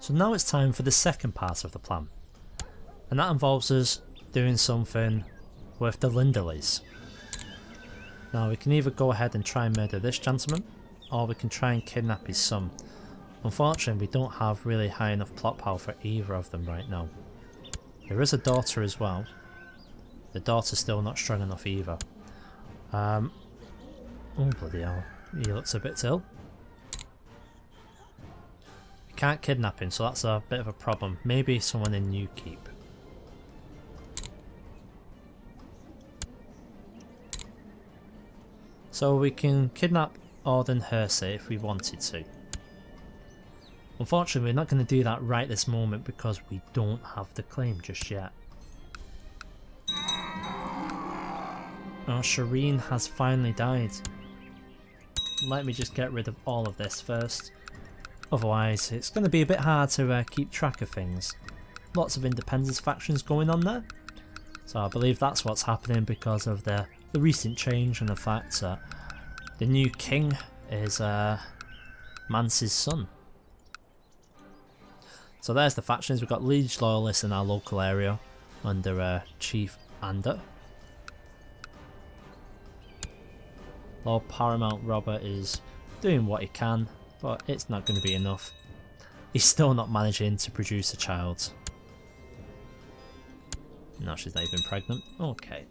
So now it's time for the second part of the plan, and that involves us doing something with the Linderleys. Now we can either go ahead and try and murder this gentleman, or we can try and kidnap his son. Unfortunately, we don't have really high enough plot power for either of them right now. There is a daughter as well. The daughter's still not strong enough either. Oh bloody hell, he looks a bit ill. We can't kidnap him, so that's a bit of a problem. Maybe someone in Newkeep. So we can kidnap Auden Hersey if we wanted to. Unfortunately, we're not going to do that right this moment because we don't have the claim just yet. Oh, Shireen has finally died. Let me just get rid of all of this first. Otherwise, it's going to be a bit hard to keep track of things. Lots of independence factions going on there. So I believe that's what's happening because of the recent change and the fact that the new king is Mance's son. So there's the factions. We've got Liege Loyalists in our local area under Chief Ander. Lord Paramount Robert is doing what he can, but it's not going to be enough. He's still not managing to produce a child. No, she's not even pregnant. Okay.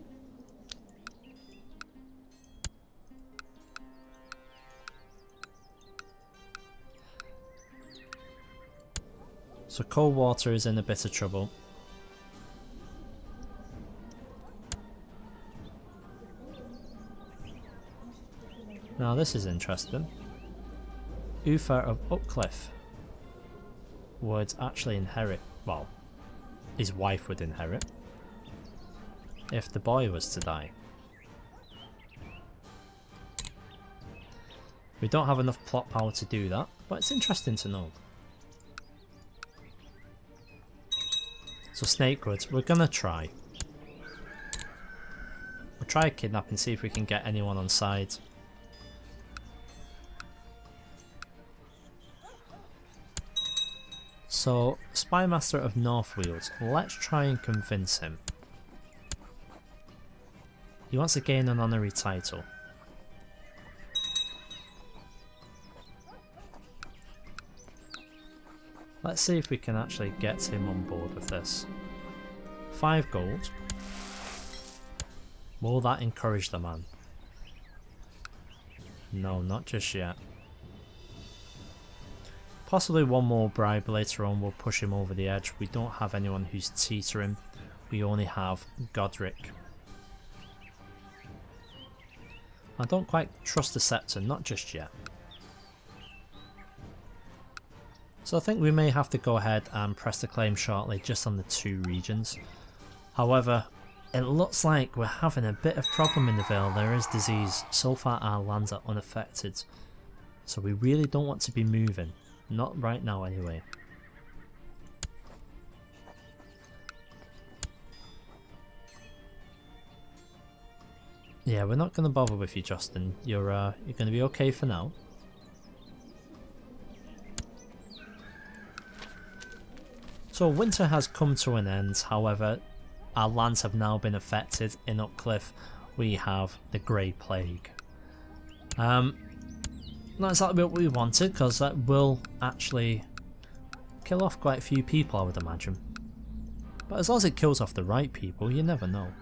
So Coldwater is in a bit of trouble. Now this is interesting. Uther of Upcliff would actually inherit, well, his wife would inherit if the boy was to die. We don't have enough plot power to do that, but it's interesting to know. So Snakewood, we're gonna try. We'll try kidnapping, see if we can get anyone on side. So, Spymaster of Northfields, let's try and convince him. He wants to gain an honorary title. Let's see if we can actually get him on board with this. 5 gold. Will that encourage the man? No, not just yet. Possibly one more bribe later on will push him over the edge. We don't have anyone who's teetering. We only have Godric. I don't quite trust the Scepter, not just yet. So I think we may have to go ahead and press the claim shortly just on the 2 regions. However, it looks like we're having a bit of problem in the Vale. There is disease. So far our lands are unaffected. So we really don't want to be moving. Not right now anyway. Yeah, we're not going to bother with you, Justin. You're going to be okay for now. So winter has come to an end, however, our lands have now been affected. In Upcliff we have the Grey Plague. Not exactly what we wanted, because that will actually kill off quite a few people, I would imagine. But as long as it kills off the right people, you never know.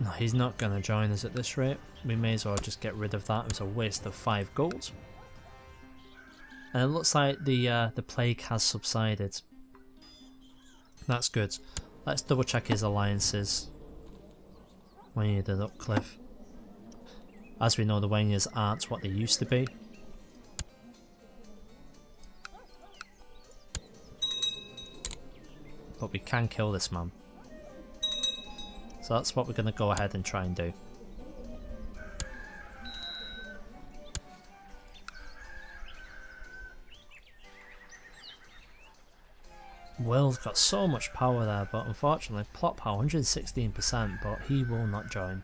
No, he's not going to join us at this rate. We may as well just get rid of that. It was a waste of 5 gold. And it looks like the plague has subsided. That's good. Let's double check his alliances. Wanya did Upcliff. As we know, the Wanyas aren't what they used to be. But we can kill this man. So that's what we're going to go ahead and try and do. Will's got so much power there, but unfortunately plot power 116%, but he will not join.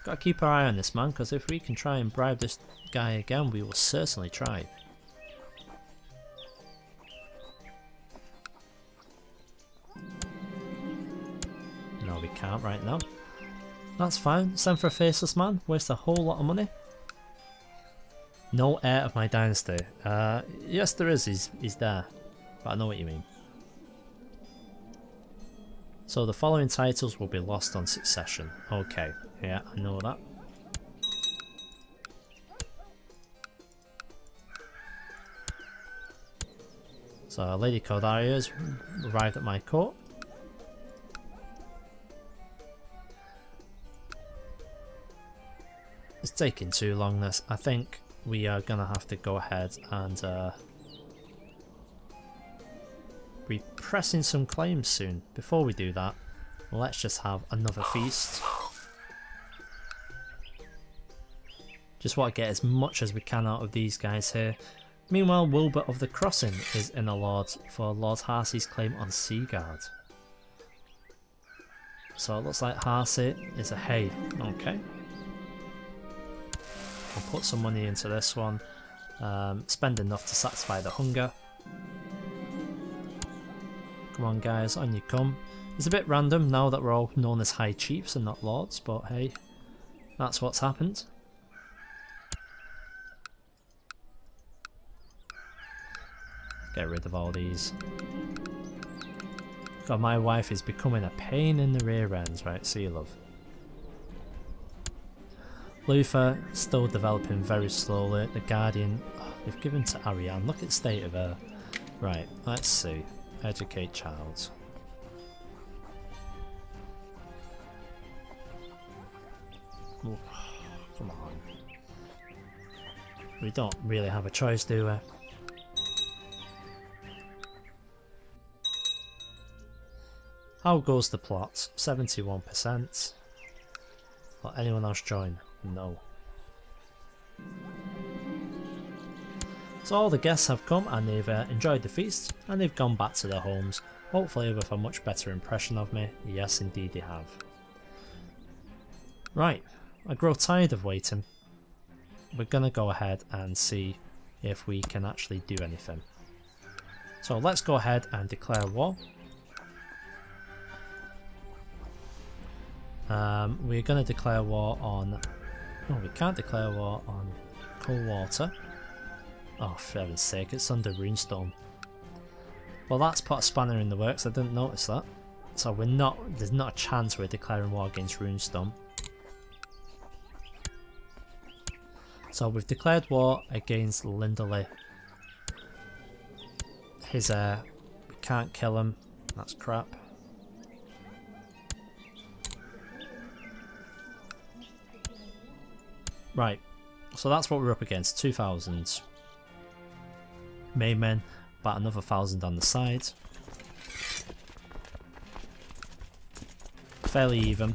Gotta keep our eye on this man, because if we can try and bribe this guy again, we will certainly try. No, we can't right now. That's fine. Send for a faceless man. Waste a whole lot of money. No heir of my dynasty. Yes there is. He's there. But I know what you mean. So the following titles will be lost on succession. Okay. Yeah, I know that. So Lady Cordaria has arrived at my court. It's taking too long this. I think we are gonna have to go ahead and be pressing some claims soon. Before we do that, let's just have another feast. Just want to get as much as we can out of these guys here. Meanwhile, Wilbur of the Crossing is in a lord for Lord Harcy's claim on Seaguard. So it looks like Harcy is a hay. Okay. I'll put some money into this one. Spend enough to satisfy the hunger. Come on guys, on you come. It's a bit random now that we're all known as High Chiefs and not Lords, but hey, that's what's happened. Get rid of all these. God, my wife is becoming a pain in the rear ends, right? See you, love. Luther still developing very slowly. The Guardian, they've given to Ariane. Look at the state of her. Right, let's see. Educate child. Ooh, come on. We don't really have a choice, do we? How goes the plot? 71%. Will anyone else join? No. So all the guests have come and they've enjoyed the feast and they've gone back to their homes, hopefully with a much better impression of me. Yes, indeed they have. Right, I grow tired of waiting. We're gonna go ahead and see if we can actually do anything. So let's go ahead and declare war. We're gonna declare war on... No, we can't declare war on Coldwater. Oh, for heaven's sake, it's under Runestone. Well, that's put a spanner in the works, I didn't notice that. So we're not, there's not a chance we're declaring war against Runestone. So we've declared war against Linderley. His we can't kill him, that's crap. Right, so that's what we're up against, 2,000. Main men, about another 1,000 on the side. Fairly even.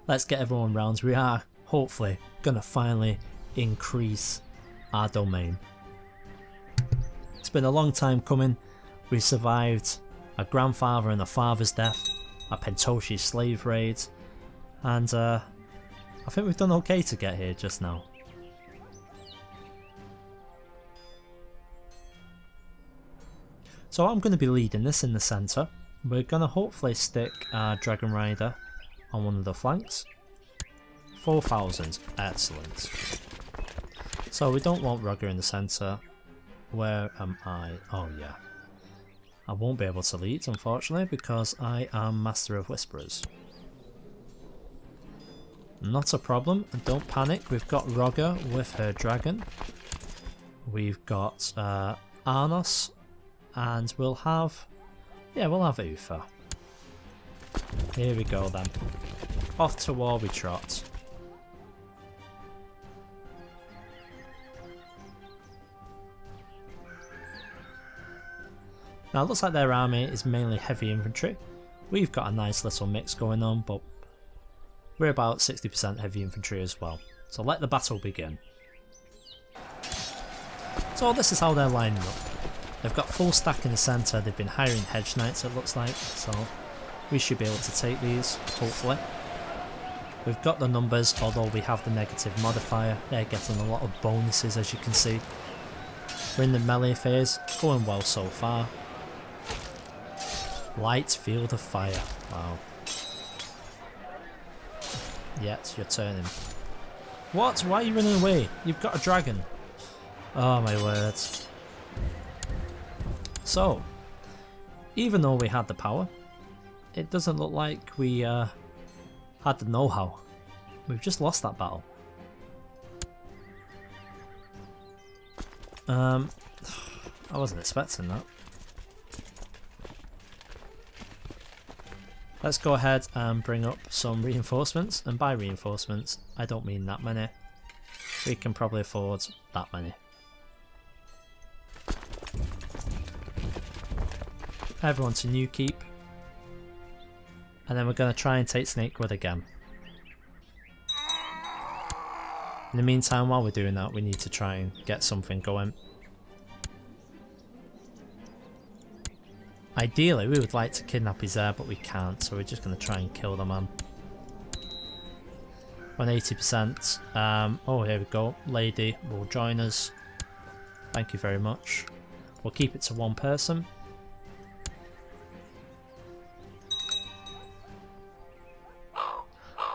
Let's get everyone round. We are hopefully gonna finally increase our domain. It's been a long time coming. We survived our grandfather and our father's death, our Pentoshi slave raid, and I think we've done okay to get here just now. So I'm going to be leading this in the centre. We're going to hopefully stick our Dragon Rider on one of the flanks. 4,000, excellent. So we don't want Rugger in the centre. Where am I? Oh yeah. I won't be able to lead unfortunately because I am Master of Whisperers. Not a problem, don't panic, we've got Rogger with her dragon. We've got Arnos. And we'll have... yeah, we'll have Uther. Here we go then. Off to war we trot. Now it looks like their army is mainly heavy infantry. We've got a nice little mix going on, but we're about 60% heavy infantry as well. So let the battle begin. So this is how they're lining up. They've got full stack in the centre, they've been hiring hedge knights it looks like, so we should be able to take these, hopefully. We've got the numbers, although we have the negative modifier. They're getting a lot of bonuses as you can see. We're in the melee phase, going well so far. Light field of fire, wow. Yeah, it's your turn. What? Why are you running away? You've got a dragon. Oh my words. So, even though we had the power, it doesn't look like we had the know-how. We've just lost that battle. I wasn't expecting that. Let's go ahead and bring up some reinforcements, and by reinforcements I don't mean that many. We can probably afford that many. Everyone to New Keep. And then we're going to try and take Snakewood again. In the meantime, while we're doing that, we need to try and get something going. Ideally, we would like to kidnap his heir, but we can't, so we're just going to try and kill the man. On 80%. Oh, here we go. Lady will join us. Thank you very much. We'll keep it to one person.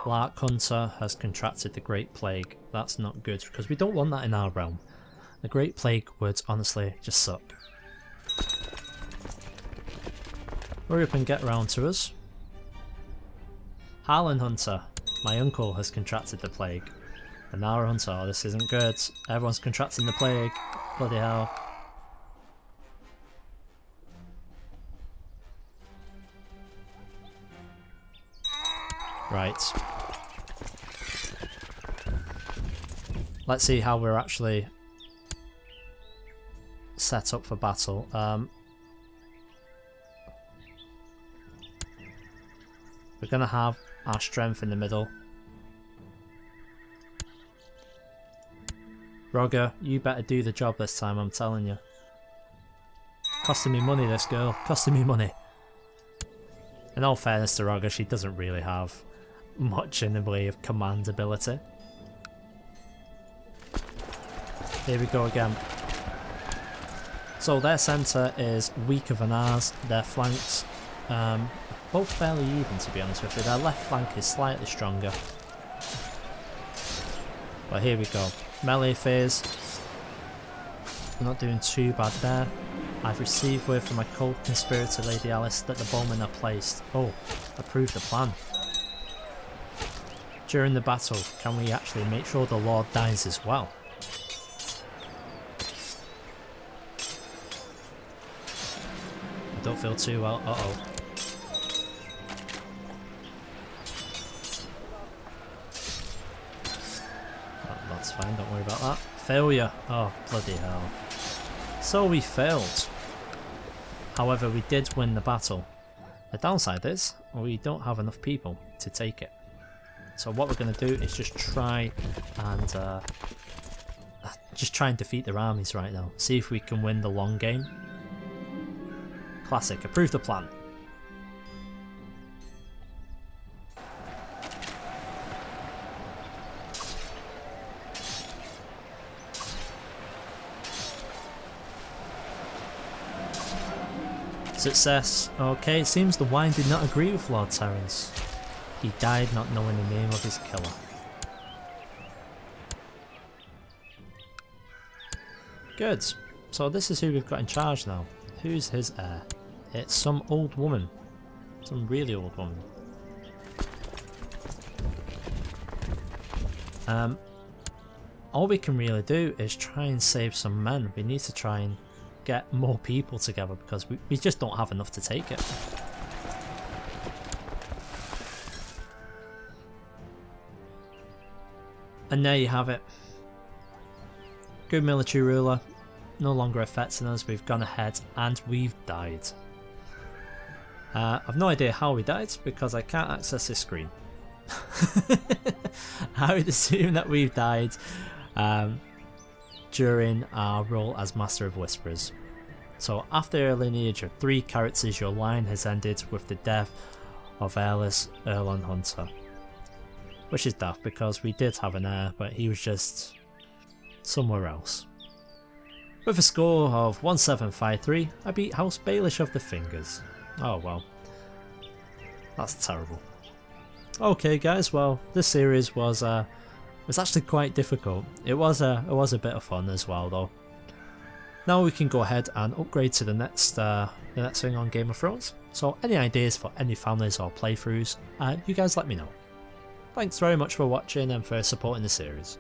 Lark Hunter has contracted the Great Plague. That's not good because we don't want that in our realm. The Great Plague would honestly just suck. Hurry up and get round to us. Harlan Hunter, my uncle, has contracted the plague. And our Hunter, oh, this isn't good. Everyone's contracting the plague. Bloody hell. Right. Let's see how we're actually set up for battle. We're going to have our strength in the middle. Roger, you better do the job this time, I'm telling you. Costing me money, this girl. Costing me money. In all fairness to Roger, she doesn't really have much in the way of command ability. Here we go again. So their centre is weaker than ours. Their flanks, both fairly even to be honest with you. Their left flank is slightly stronger. But here we go. Melee phase. We're not doing too bad there. I've received word from my co-conspirator Lady Alice that the bowmen are placed. Oh, approve the plan. During the battle, can we actually make sure the Lord dies as well? I don't feel too well. Uh-oh. That's fine, don't worry about that. Failure. Oh, bloody hell. So we failed. However, we did win the battle. The downside is, we don't have enough people to take it. So what we're going to do is just try and defeat their armies right now. See if we can win the long game. Classic. Approve the plan. Success. Okay, it seems the wine did not agree with Lord Terence. He died not knowing the name of his killer. Good. So this is who we've got in charge now. Who's his heir? It's some old woman. Some really old woman. All we can really do is try and save some men. We need to try and get more people together because we just don't have enough to take it. And there you have it. Good military ruler, no longer affecting us. We've gone ahead and we've died. I've no idea how we died because I can't access this screen. I would assume that we've died during our role as Master of Whisperers. So after a lineage of 3 characters, your line has ended with the death of Airless Erlon Hunter. Which is daft because we did have an heir, but he was just somewhere else. With a score of 1753, I beat House Baelish of the Fingers. Oh well. That's terrible. Okay guys, well this series was actually quite difficult. It was a bit of fun as well though. Now we can go ahead and upgrade to the next thing on Game of Thrones. So any ideas for any families or playthroughs, you guys let me know. Thanks very much for watching and for supporting the series.